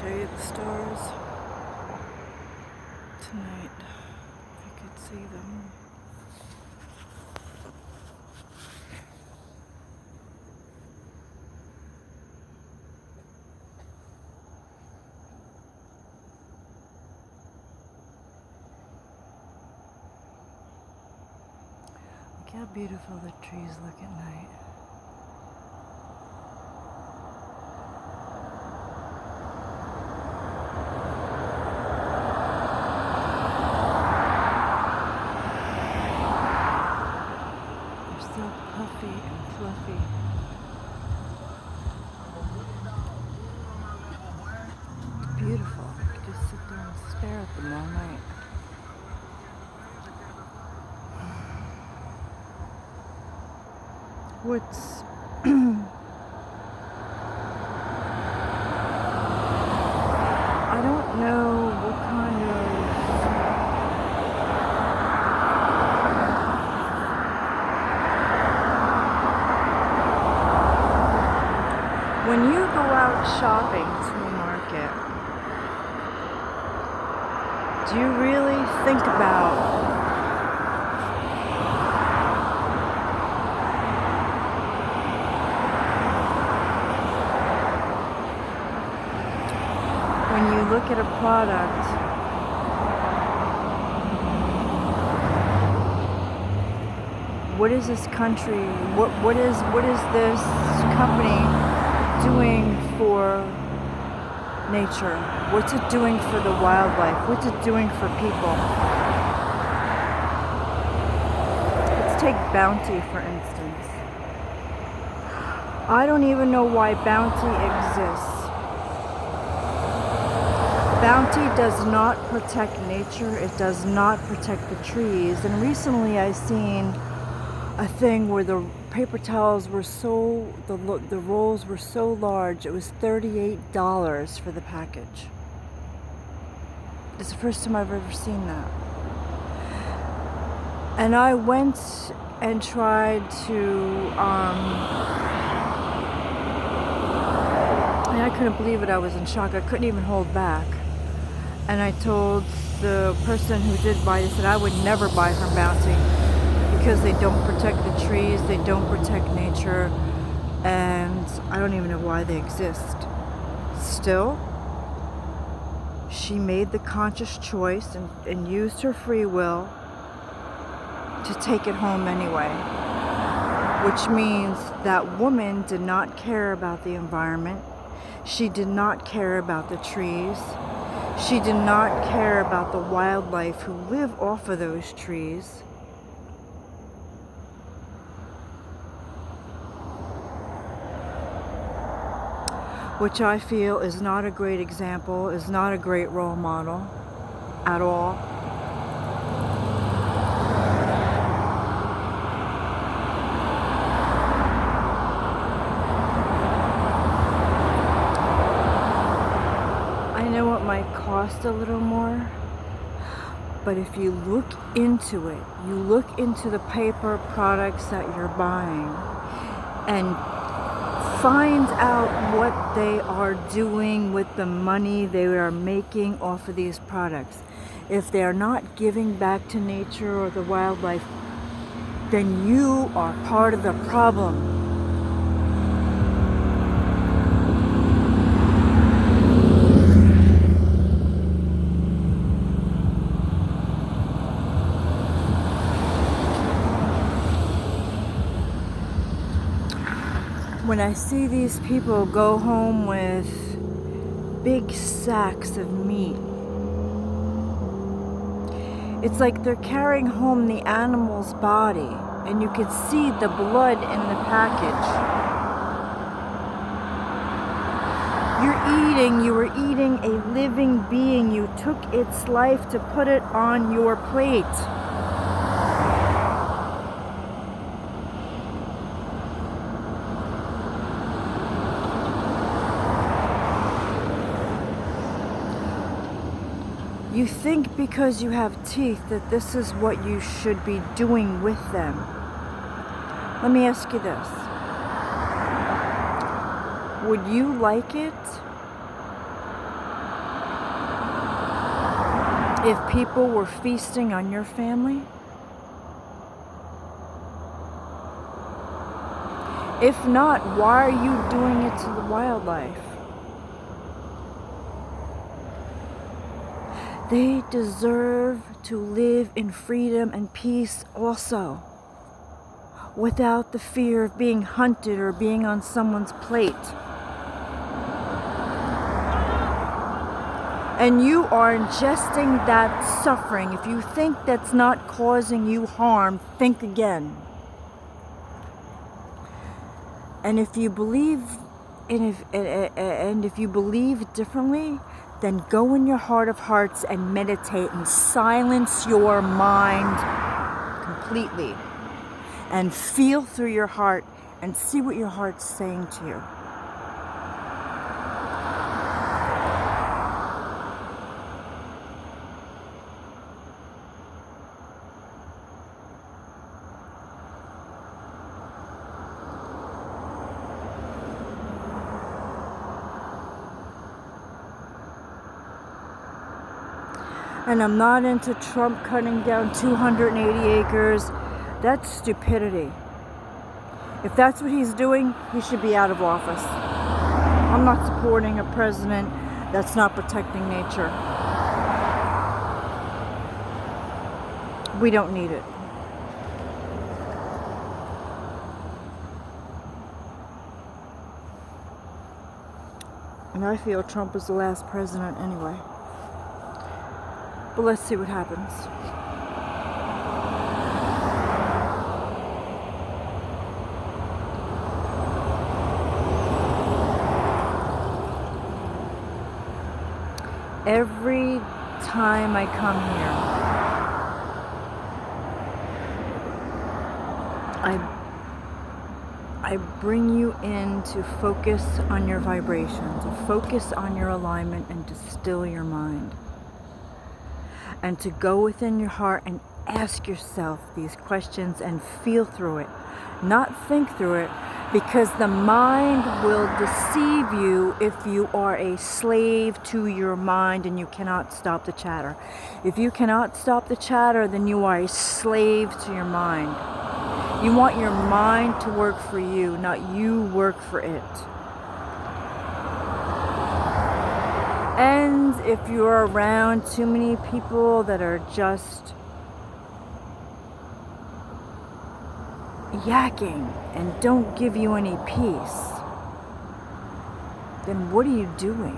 show you the stars tonight, if you could see them. Look how beautiful the trees look at night. So puffy and fluffy. It's beautiful. You could just sit there and stare at them all night. What's I don't know what kind of when you go out shopping to a market, do you really think about when you look at a product, what is this country, what is this company doing for nature? What's it doing for the wildlife? What's it doing for people? Let's take Bounty, for instance. I don't even know why Bounty exists. Bounty does not protect nature. It does not protect the trees. And recently I seen a thing where the paper towels were the rolls were so large, it was $38 for the package. It's the first time I've ever seen that. And I went and tried to, and I couldn't believe it. I was in shock. I couldn't even hold back. And I told the person who did buy it, I said I would never buy from Bounty, because they don't protect the trees, they don't protect nature, and I don't even know why they exist. Still, she made the conscious choice and used her free will to take it home anyway. Which means that woman did not care about the environment. She did not care about the trees. She did not care about the wildlife who live off of those trees. Which I feel is not a great example, is not a great role model at all. I know it might cost a little more, but if you look into it, you look into the paper products that you're buying and find out what they are doing with the money they are making off of these products. If they are not giving back to nature or the wildlife, then you are part of the problem. When I see these people go home with big sacks of meat, it's like they're carrying home the animal's body, and you could see the blood in the package. You were eating a living being. You took its life to put it on your plate. You think because you have teeth that this is what you should be doing with them. Let me ask you this. Would you like it if people were feasting on your family? If not, why are you doing it to the wildlife? They deserve to live in freedom and peace also, without the fear of being hunted or being on someone's plate. And you are ingesting that suffering. If you think that's not causing you harm, think again. And if you believe if you believe differently, then go in your heart of hearts and meditate and silence your mind completely. And feel through your heart and see what your heart's saying to you. And I'm not into Trump cutting down 280 acres. That's stupidity. If that's what he's doing, he should be out of office. I'm not supporting a president that's not protecting nature. We don't need it. And I feel Trump is the last president anyway. But let's see what happens. Every time I come here, I bring you in to focus on your vibration, to focus on your alignment, and to still your mind. And to go within your heart and ask yourself these questions and feel through it, not think through it, because the mind will deceive you if you are a slave to your mind and you cannot stop the chatter. If you cannot stop the chatter, then you are a slave to your mind. You want your mind to work for you, not you work for it. And if you're around too many people that are just yakking and don't give you any peace, then what are you doing?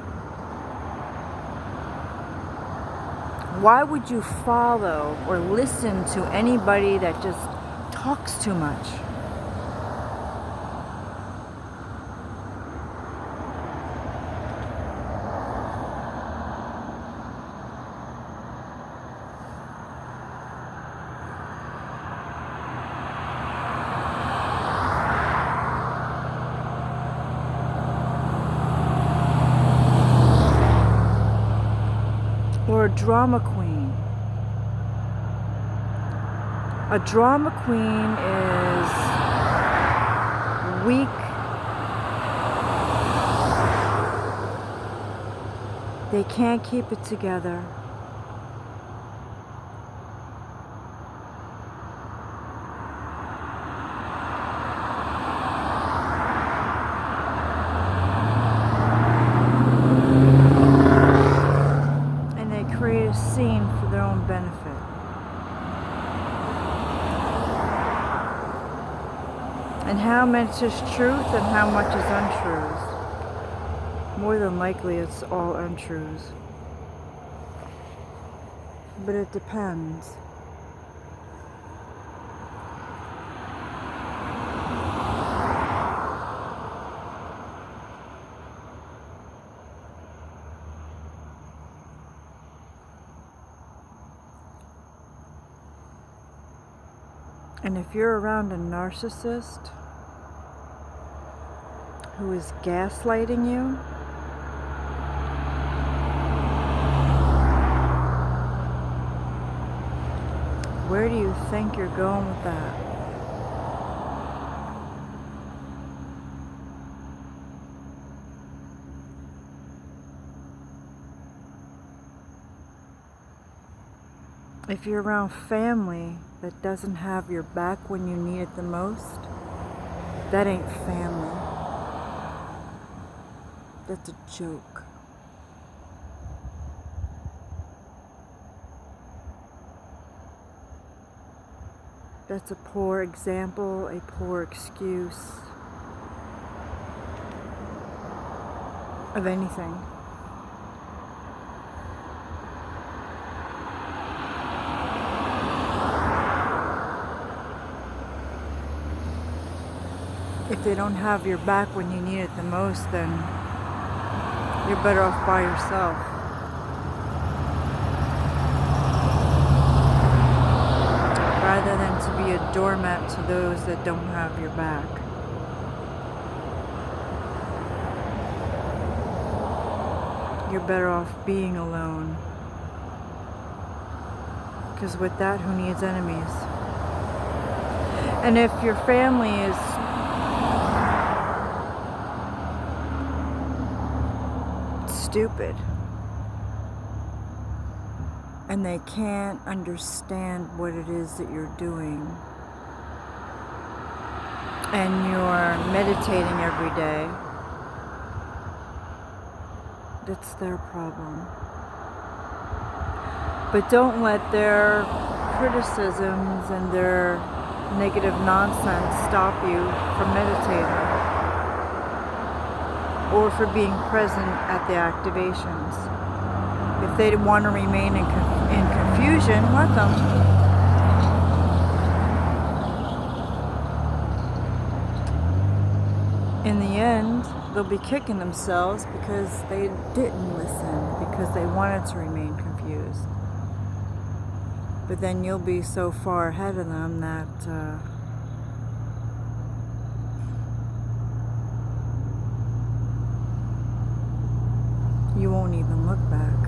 Why would you follow or listen to anybody that just talks too much? Or a drama queen. A drama queen is weak. They can't keep it together. Create a scene for their own benefit. And how much is truth and how much is untruth? More than likely it's all untruths. But it depends. And if you're around a narcissist who is gaslighting you, where do you think you're going with that? If you're around family that doesn't have your back when you need it the most, that ain't family. That's a joke. That's a poor example, a poor excuse of anything. If they don't have your back when you need it the most, then you're better off by yourself. Rather than to be a doormat to those that don't have your back. You're better off being alone. Because with that, who needs enemies? And if your family is stupid and they can't understand what it is that you're doing, and you're meditating every day, that's their problem. But don't let their criticisms and their negative nonsense stop you from meditating or for being present at the activations. If they want to remain in confusion, let them. In the end, they'll be kicking themselves because they didn't listen, because they wanted to remain confused. But then you'll be so far ahead of them that you won't even look back.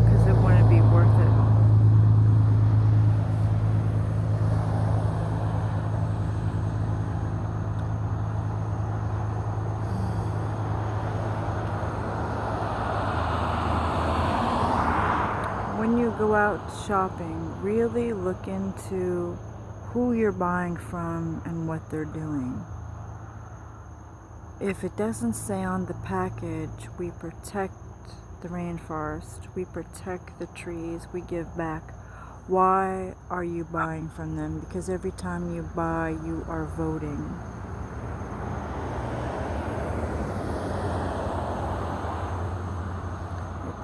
Because it wouldn't be worth it. When you go out shopping, really look into who you're buying from and what they're doing. If it doesn't say on the package, we protect the rainforest, we protect the trees, we give back, why are you buying from them? Because every time you buy, you are voting.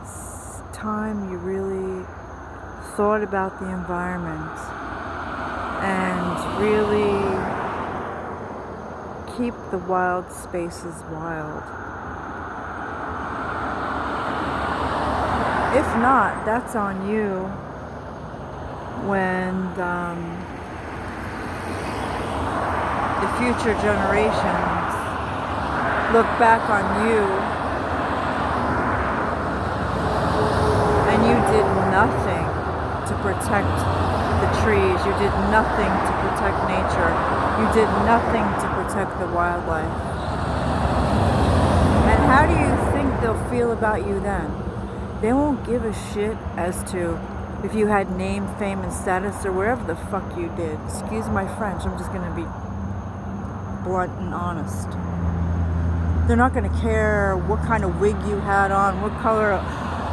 It's time you really thought about the environment and really keep the wild spaces wild. If not, that's on you when the future generations look back on you and you did nothing to protect the trees, you did nothing to protect nature, you did nothing to protect the wildlife. And how do you think they'll feel about you then? They won't give a shit as to if you had name, fame, and status or whatever the fuck you did. Excuse my French, I'm just gonna be blunt and honest. They're not gonna care what kind of wig you had on, what color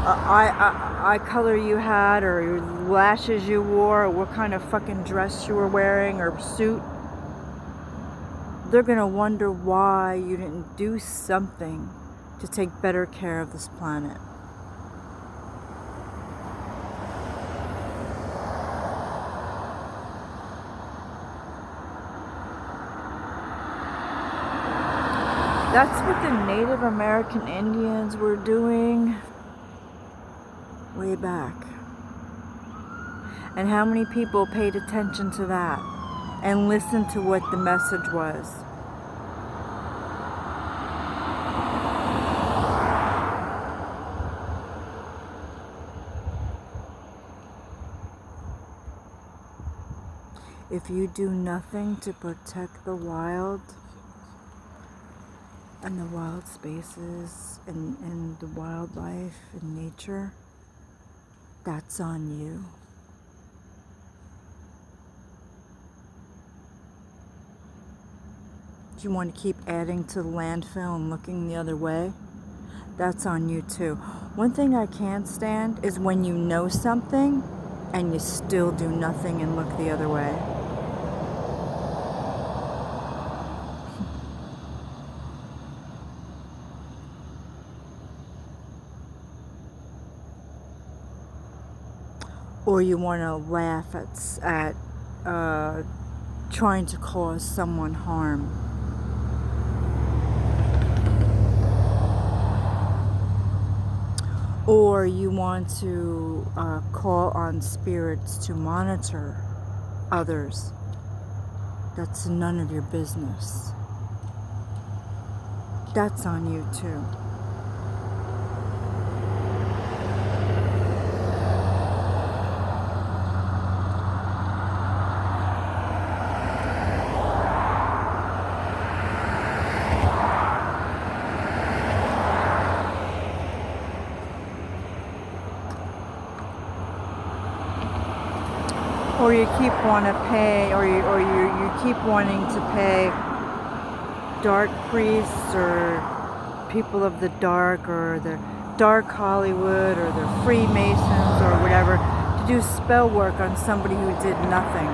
eye color you had, or lashes you wore, or what kind of fucking dress you were wearing, or suit. They're gonna wonder why you didn't do something to take better care of this planet. That's what the Native American Indians were doing way back. And how many people paid attention to that and listened to what the message was? If you do nothing to protect the wild and the wild spaces and the wildlife and nature, That's on you. Do you want to keep adding to the landfill and looking the other way? That's on you too. One thing I can't stand is when you know something and you still do nothing and look the other way. Or you want to laugh at trying to cause someone harm. Or you want to call on spirits to monitor others. That's none of your business. That's on you too. Or you keep want to pay, or you keep wanting to pay dark priests or people of the dark or the dark Hollywood or the Freemasons or whatever to do spell work on somebody who did nothing,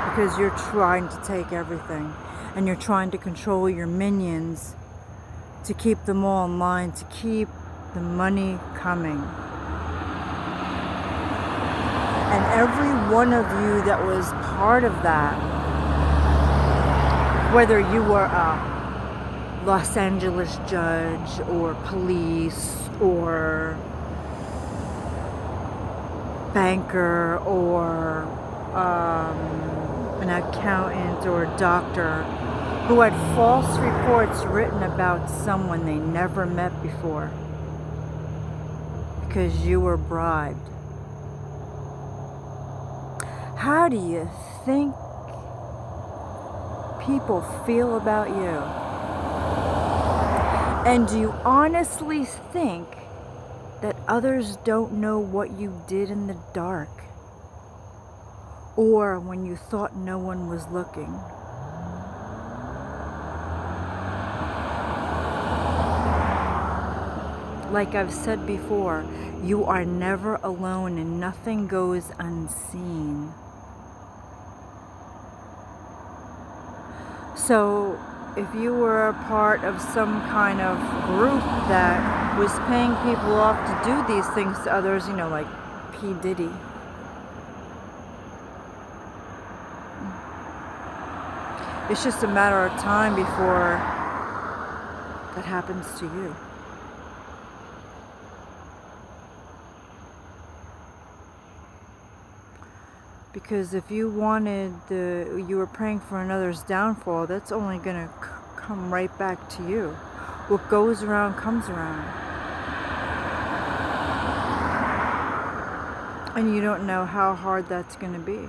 because you're trying to take everything and you're trying to control your minions to keep them all in line, to keep the money coming. And every one of you that was part of that, whether you were a Los Angeles judge or police or banker or an accountant or a doctor who had false reports written about someone they never met before because you were bribed. How do you think people feel about you? And do you honestly think that others don't know what you did in the dark? Or when you thought no one was looking? Like I've said before, you are never alone and nothing goes unseen. So if you were a part of some kind of group that was paying people off to do these things to others, you know, like P. Diddy, it's just a matter of time before that happens to you. Because if you you were praying for another's downfall, that's only going to come right back to you. What goes around comes around. And you don't know how hard that's going to be.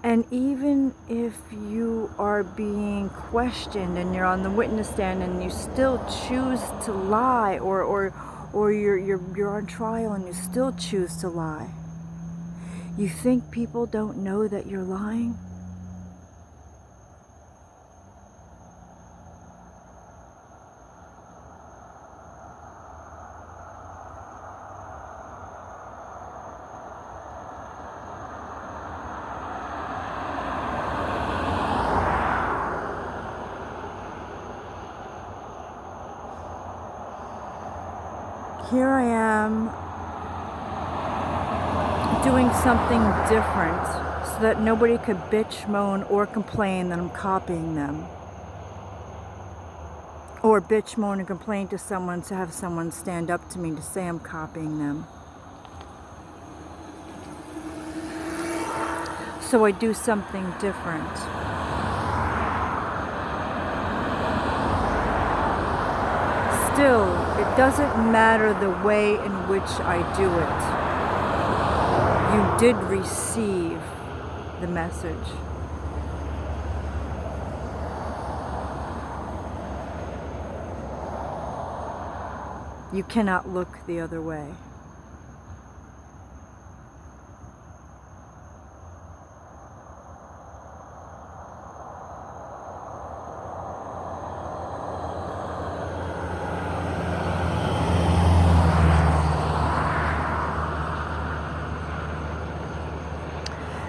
And even if you are being questioned and you're on the witness stand and you still choose to lie, or you're on trial and you still choose to lie, you think people don't know that you're lying? Here I am doing something different so that nobody could bitch, moan, or complain that I'm copying them. Or bitch, moan, and complain to someone to have someone stand up to me to say I'm copying them. So I do something different. Still, it doesn't matter the way in which I do it. You did receive the message. You cannot look the other way.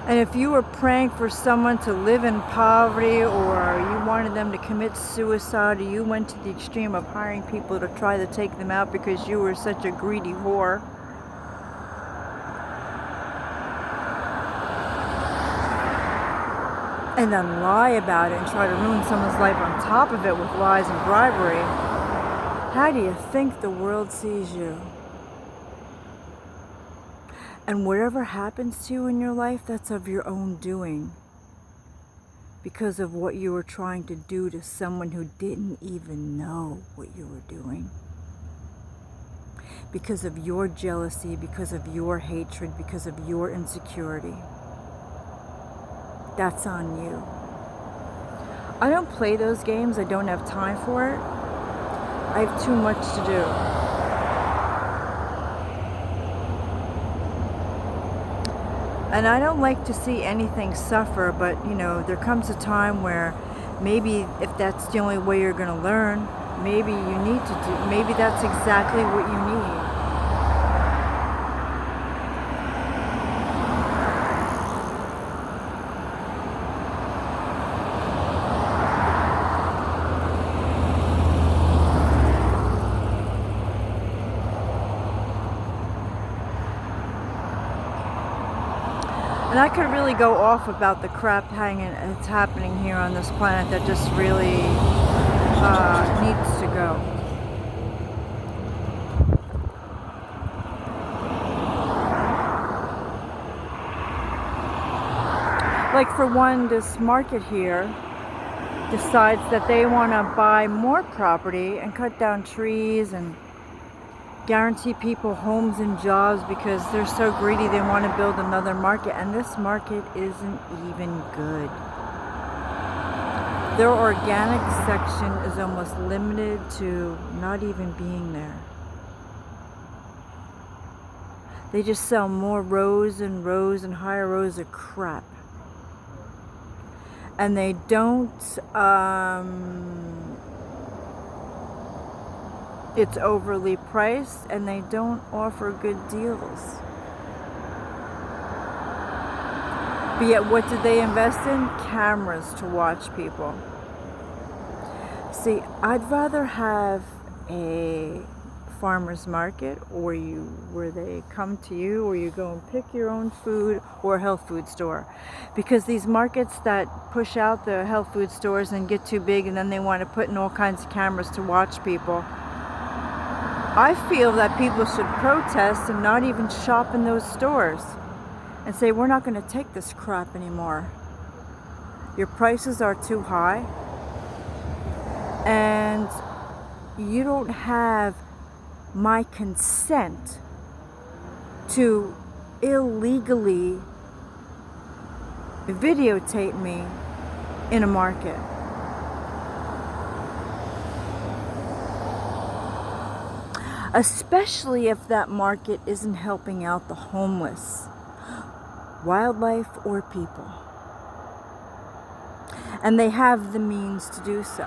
And if you were praying for someone to live in poverty, or you wanted them to commit suicide, or you went to the extreme of hiring people to try to take them out because you were such a greedy whore, and then lie about it and try to ruin someone's life on top of it with lies and bribery, how do you think the world sees you? And whatever happens to you in your life, that's of your own doing, because of what you were trying to do to someone who didn't even know what you were doing. Because of your jealousy, because of your hatred, because of your insecurity. That's on you. I don't play those games. I don't have time for it. I have too much to do. And I don't like to see anything suffer, but you know, there comes a time where maybe if that's the only way you're going to learn, maybe you need to do, maybe that's exactly what you need. And I could really go off about the crap that's happening here on this planet that just really needs to go. Like for one, this market here decides that they want to buy more property and cut down trees and guarantee people homes and jobs because they're so greedy they want to build another market, and this market isn't even good. Their organic section is almost limited to not even being there. They just sell more rows and rows and higher rows of crap. And they don't it's overly priced, and they don't offer good deals. But yet, what did they invest in? Cameras to watch people. See, I'd rather have a farmer's market where they come to you, or you go and pick your own food, or a health food store. Because these markets that push out the health food stores and get too big, and then they want to put in all kinds of cameras to watch people, I feel that people should protest and not even shop in those stores and say, we're not going to take this crap anymore. Your prices are too high, and you don't have my consent to illegally videotape me in a market. Especially if that market isn't helping out the homeless, wildlife, or people. And they have the means to do so.